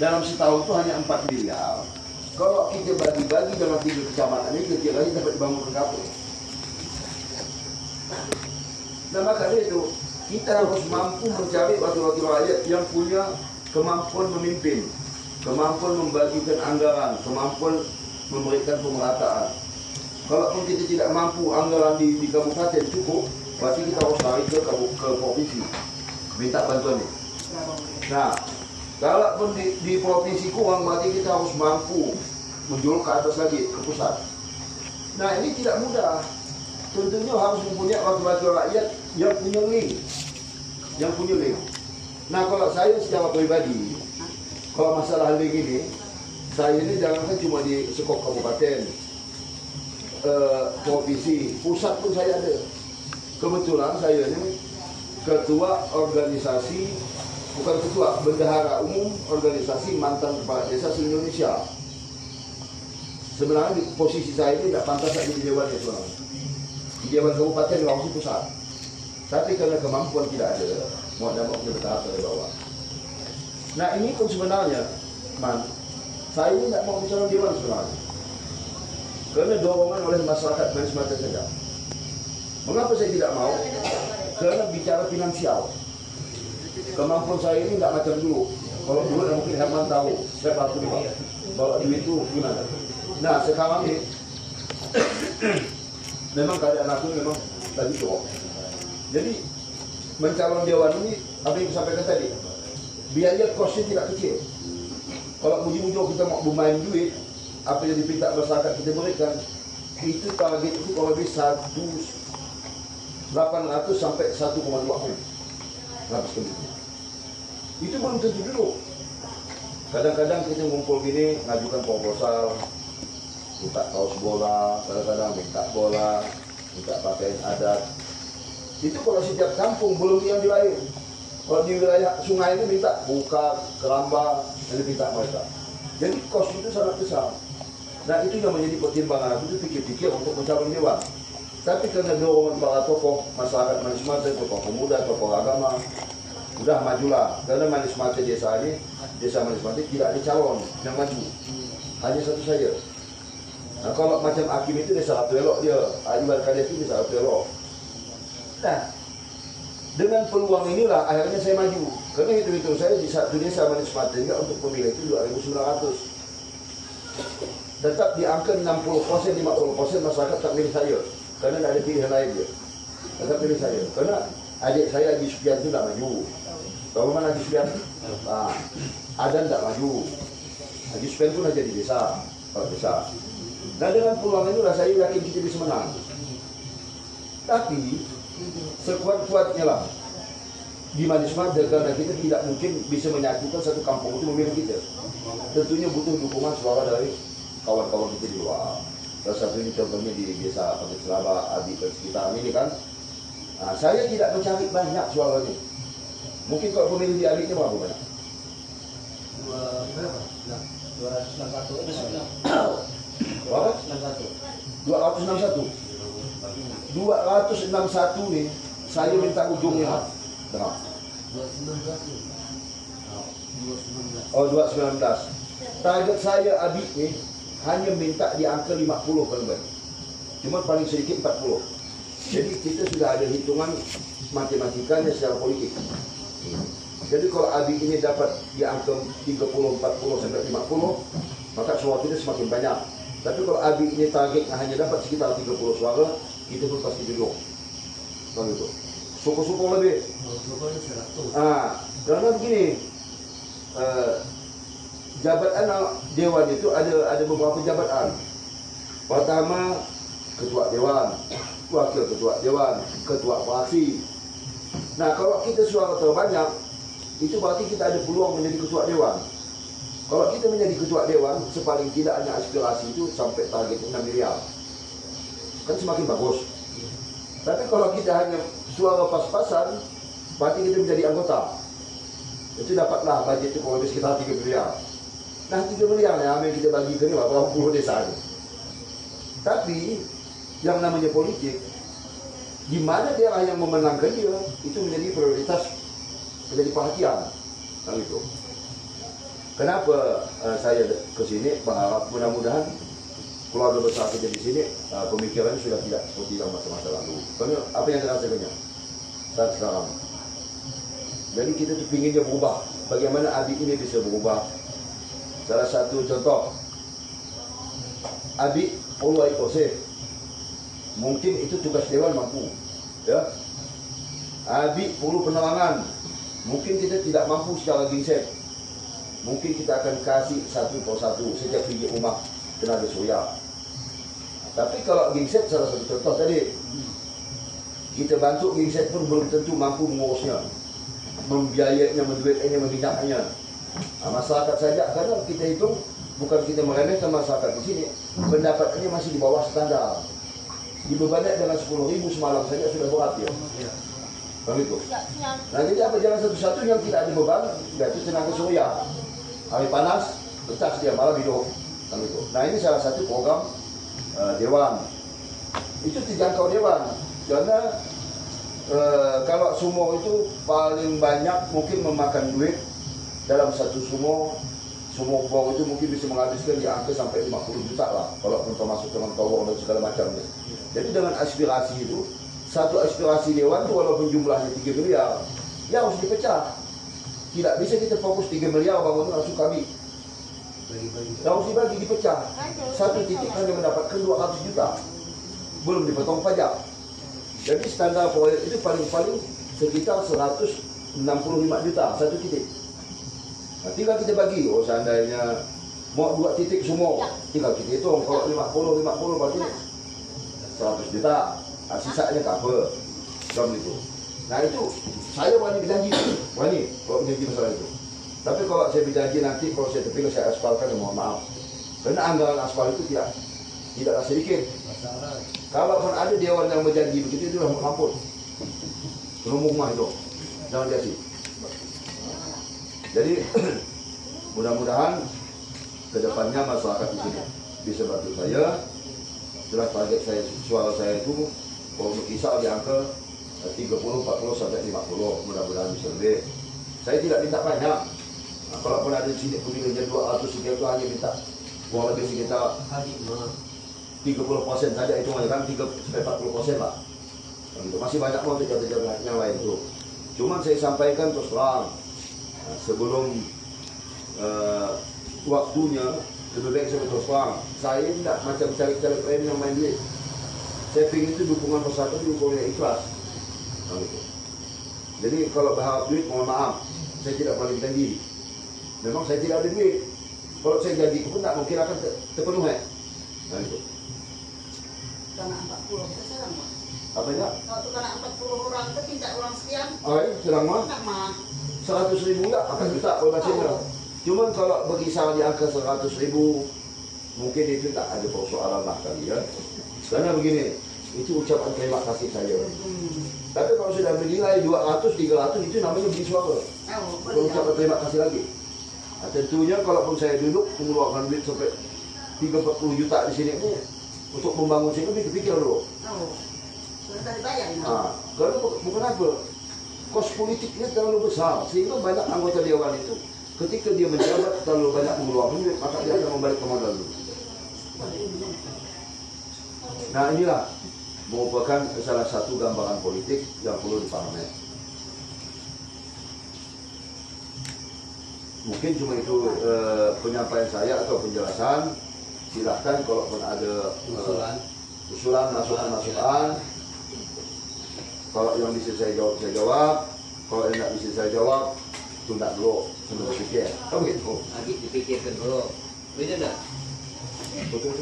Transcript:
dalam setahun itu hanya 4 miliar. Kalau kita bagi-bagi dalam 3 kecamatan ini, kecil lagi dapat dibangun berapa? Nah maka itu kita harus mampu mencari wakil-wakil rakyat yang punya kemampuan memimpin, kemampuan membagikan anggaran, kemampuan memberikan pemerataan. Kalaupun kita tidak mampu anggaran di kabupaten cukup, berarti kita harus lari ke provinsi, minta bantuan. Nah, kalaupun di provinsi kurang, berarti kita harus mampu menjulur ke atas lagi, ke pusat. Nah, ini tidak mudah. Tentunya harus mempunyai wakil-wakil rakyat yang punya link. Nah, kalau saya secara pribadi, kalau masalah link ini, saya ini jangankan cuma di sekop kabupaten, provinsi, pusat pun saya ada. Kebetulan saya ini ketua organisasi, bukan ketua, bendahara umum organisasi mantan kepala desa se-Indonesia. Sebenarnya di posisi saya ini tidak pantas lagi di Dewan Nasional. Di Dewan Kabupaten di langsung pusat. Tapi karena kemampuan tidak ada, mau tidak mau kita bertahap dari bawah. Nah ini pun sebenarnya, saya ini tidak mau bicara Dewan sebenarnya. Karena dorongan oleh masyarakat dan semata saja. Mengapa saya tidak mau? Karena bicara finansial. Kemampuan saya ini tidak macam dulu. Kalau dulu mungkin Herman tahu, saya patuh di bawah. Bawa duit itu gimana? Nah sekarang ini, memang keadaan aku memang lagi jorok. Jadi mencalon dewan ini, apa yang saya sampaikan tadi, biaya kosnya tidak kecil. Kalau muji-muji kita mau bermain duit, apa yang dipinta masyarakat kita berikan, itu target itu kalau lebih 800 sampai 1,2 M. Itu belum tentu dulu. Kadang-kadang kita ngumpul gini, ngajukan proposal, minta kaos bola, kadang-kadang minta bola, minta pakaian adat. Itu kalau setiap kampung, belum yang di lain. Kalau di wilayah sungai ini minta buka, keramba, yang minta mereka. Jadi kos itu sangat besar. Nah itu yang menjadi pertimbangan aku itu pikir-pikir untuk mencalon dewan. Tapi karena dorongan para tokoh masyarakat Manis Mata, tokoh pemuda, tokoh agama, udah majulah. Karena Manis Mata desa ini, desa Manis Mata tidak ada calon yang maju, hanya satu saja. Nah kalau macam Hakim itu desa Ratu Elok dia, Iwan Kades itu desa Ratu Elok. Nah dengan peluang inilah akhirnya saya maju. Karena hitung-hitung saya di satu desa Manis Mata enggak untuk pemilih itu 2.900. Tetap di angka 60%, 50% masyarakat tak pilih saya. Karena tidak ada pilihan lain dia. Tetap pilih saya. Karena adik saya Haji Supian itu tidak maju. Tahu mana Haji Supian? Nah, Adan tidak maju. Haji Supian pun aja di desa. Kalau desa. Nah dengan peluang inilah saya yakin kita bisa menang. Tapi sekuat-kuatnya lah di Manis Mata, karena kita tidak mungkin bisa menyatukan satu kampung itu memilih kita. Tentunya butuh dukungan suara dari kawan-kawan kita di luar. Salah satu ini contohnya di desa Pakai Selaba, Adi dan sekitar ini kan. Nah, saya tidak mencari banyak suaranya. Mungkin kalau pemilih di Adiknya berapa banyak? 261. 261 nih, saya minta ujungnya. Berapa? 219. Oh, 219. Target saya Adik nih hanya minta di angka 50 paling banyak. Cuma paling sedikit 40. Jadi kita sudah ada hitungan matematikanya secara politik. Jadi kalau Adik ini dapat di angka 30, 40 sampai 50, maka suara kita semakin banyak. Tapi kalau Adik ini targetnya hanya dapat sekitar 30 suara, kita pun pasti duduk. Kalau itu. Syukur-syukur lebih. Karena begini, jabatan dewan itu ada beberapa jabatan. Pertama, ketua dewan, wakil ketua dewan, ketua fraksi. Nah, kalau kita suara terbanyak, itu berarti kita ada peluang menjadi ketua dewan. Kalau kita menjadi ketua dewan, sepaling tidak hanya aspirasi itu sampai target 6 miliar. Kan semakin bagus. Tapi kalau kita hanya suara pas-pasan, berarti kita menjadi anggota. Itu dapatlah budget itu kalau sekitar 3 miliar. Nah 3 miliar yang kita bagi ke 80 desa itu. Tapi yang namanya politik, di mana daerah yang memenangkan dia, itu menjadi prioritas, menjadi perhatian. Kan itu. Kenapa saya ke sini berharap mudah-mudahan keluarga besar kita di sini pemikirannya sudah tidak seperti dalam masa-masa lalu. Karena apa yang saya rasakannya saat sekarang. Jadi kita tu ingin dia berubah. Bagaimana Abi ini bisa berubah? Salah satu contoh, Abi Allah ikoseh. Mungkin itu tugas Dewan mampu. Ya. Abi perlu penerangan. Mungkin kita tidak mampu secara gingsek. Mungkin kita akan kasih satu persatu setiap biji rumah tenaga surya. Tapi kalau gingsek salah satu contoh tadi, kita bantu gingsek pun belum tentu mampu mengurusnya, membiayainya, menduitnya, membinanya. Masyarakat saja, karena kita hitung bukan kita meremehkan masyarakat di sini, pendapatannya masih di bawah standar. Dibebankan dengan 10.000 semalam saja sudah berat ya. Begitu. Nah jadi apa jalan satu-satu yang tidak ada beban, yaitu tenaga surya. Hari panas, letak dia malam hidup. Begitu. Nah ini salah satu program Dewan. Itu dijangkau Dewan. Karena kalau sumur itu paling banyak mungkin memakan duit dalam satu sumur bor itu mungkin bisa menghabiskan di angka sampai 50 juta lah. Kalau termasuk dengan tower dan segala macamnya. Jadi dengan aspirasi itu, satu aspirasi Dewan itu walaupun jumlahnya 3 miliar, ya harus dipecah. Tidak bisa kita fokus 3 miliar bangun langsung kami. Harus dibagi, dipecah. Satu titik hanya mendapatkan 200 juta. Belum dipotong pajak. Jadi standar proyek itu paling-paling sekitar 165 juta satu titik. Nah, tinggal kita bagi. Oh seandainya mau 2 titik semua, tinggal kita hitung. Kalau 50 berarti 100 juta. Nah, sisanya cover. Macam itu. Nah itu saya berani berjanji, berani kalau berjanji masalah itu. Tapi kalau saya berjanji nanti kalau saya terpilih saya aspalkan, ya mohon maaf. Karena anggaran aspal itu tidaklah sedikit. Kalau pun ada dewan yang berjanji begitu itu dah melampau. Rumah itu jangan jadi. Jadi mudah-mudahan kedepannya masyarakat di sini bisa bantu saya. Jelas target saya, suara saya itu kalau berkisar di angka 30, 40 sampai 50, mudah-mudahan bisa lebih. Saya tidak minta banyak. Nah, kalau pun ada di sini pemilihnya 200 sekian itu hanya minta kurang lebih sekitar 30% saja, itu kan 40% lah. Masih banyak mau kerja-kerja yang lain itu. Cuman saya sampaikan terus terang, sebelum waktunya lebih baik saya terus terang. Saya tidak macam cari-cari lain yang main duit. Saya ingin itu dukungan masyarakat, dukungan yang ikhlas. Gitu. Jadi kalau berharap duit, mohon maaf, saya tidak boleh janji. Memang saya tidak ada duit. Kalau saya janji pun tak mungkin akan terpenuhi. Nah itu. Karena 40 kita serang mah. Apa ya? Kalau karena 40 orang itu minta orang sekian. Oh iya, serang mah? 100.000 enggak, akan juta kalau bahasanya. Cuman kalau berkisar di angka 100.000, mungkin itu tak ada persoalan lah kali ya. Karena begini, itu ucapan terima kasih saya. Tapi kalau sudah bernilai 200, 300 itu namanya beli suara. Kalau ucapan terima kasih lagi. Nah, tentunya kalaupun saya duduk mengeluarkan duit sampai 30-40 juta di sini ini untuk membangun sini, pikir dulu. Sudah dibayar. Nah, karena bukan apa, kos politiknya terlalu besar sehingga banyak anggota dewan itu ketika dia menjabat terlalu banyak mengeluarkan duit, maka dia akan membalik ke modal dulu. Nah inilah merupakan salah satu gambaran politik yang perlu dipahami. Mungkin cuma itu penyampaian saya atau penjelasan. Silahkan kalau pun ada usulan, masukan. Kalau yang bisa saya jawab. Kalau yang tidak bisa saya jawab, tunda dulu, sambil berpikir. Oh gitu. Lagi dipikirkan dulu. Beda dah. Betul.